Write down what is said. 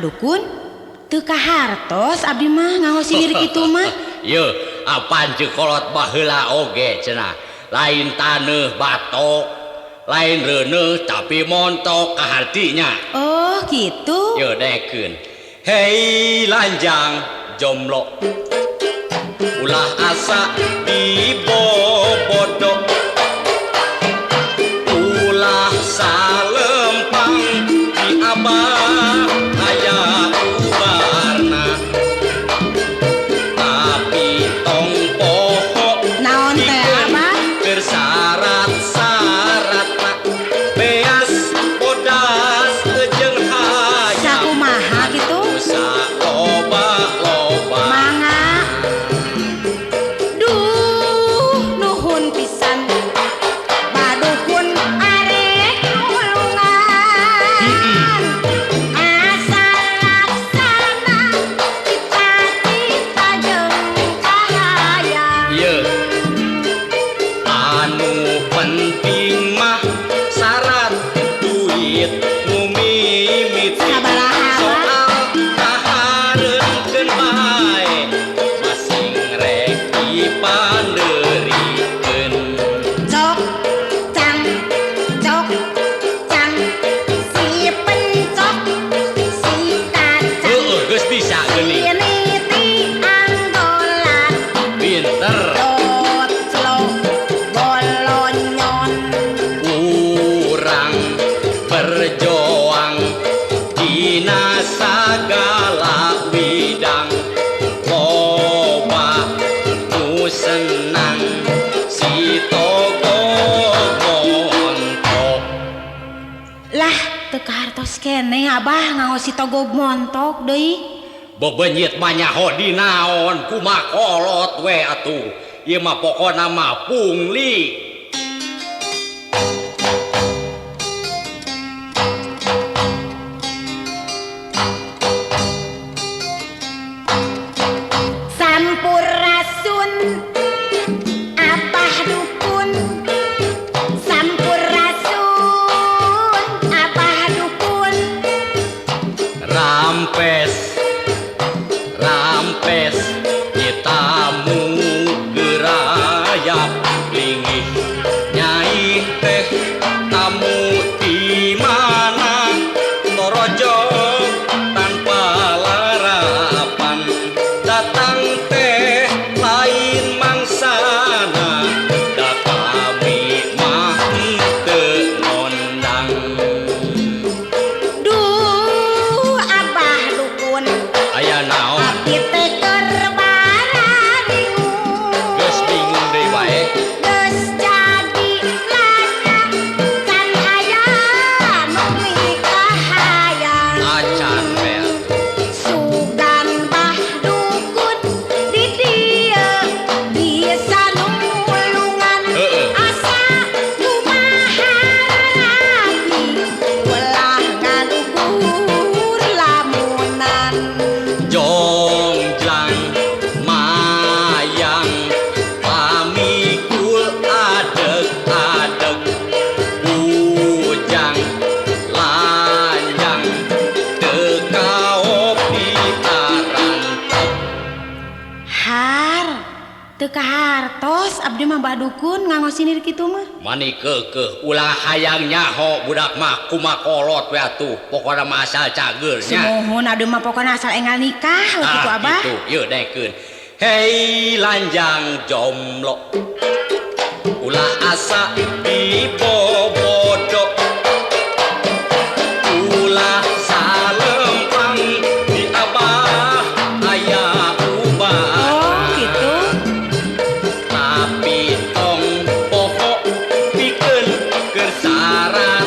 dukun teu kahartos abdi mah ngaos diri kitu mah. Ye apaan cekolot baheula oge cenah lain taneuh batok lain reuneuh tapi montok ka hartinya. Oh gitu. Ye dekeun hei lanjang jomblo ulah asa dibobodo ulah salempang di abah aya ubarna tapi tong poho Naon teh abah? bersyarat-syaratna beas bodas jeung hayang Sakumaha gitu? loba-loba Mangga. Duh, nuhun pisan. Badukun arek nulungan. Asal laksana cita-cita jeung kahayang. Ye anu penting mah syarat duit nu mimiti Sabaraha, Abah? soal kahareunkeun bae masing rek dipandeurikeun. Cok, cang, si pencok, si kacang, Heueuh geus bisa si geuning niti anggolan, pinter dot slow, bolonyon. urang berjuang dina sagala bidang loba nu senang si togo montok. Lah, teu kahartos keneh abah ngaos si togo montok deui. Bebenyit mah nyaho dinaon kumaha kolot we atuh ieu mah pokona mah pungli. Sampurasun abah dukun, sampurasun abah dukun. Rampes rampes nyitamu gerayap linggih nyai teh tamu di mana torojo tanpa larapan datang teh lain mangsana da kami mah teu ngondang. Duh abah dukun, Aya naon abdi teh keur baradingung. geus bingung deui bae. Geus jadi lanya can aya nu mikahayang. Acan bel Sugan bah dukun di dieu bisa nulungan. Heueuh. Asa kumaha rapi ulah ngaluhur lamunan. jongjang mayang pamikul adeg-adeg bujang lanjang teu kaop ditarantep. Har, teu kahartos abdi mah bah dukun ngangosin diri kitu mah. Mani keukeuh ulah hayang nyaho budak mah kumaha kolot we atuh pokona mah asal cageurnya. Sumuhun abdi mah pokona asal enggal nikah kitu abah. Gitu yeuh dekeun hei lanjang jomblo ulah asa dibobodo ulah salempang di abah aya ubah Oh gitu. tapi tong poho pikeun keur syarat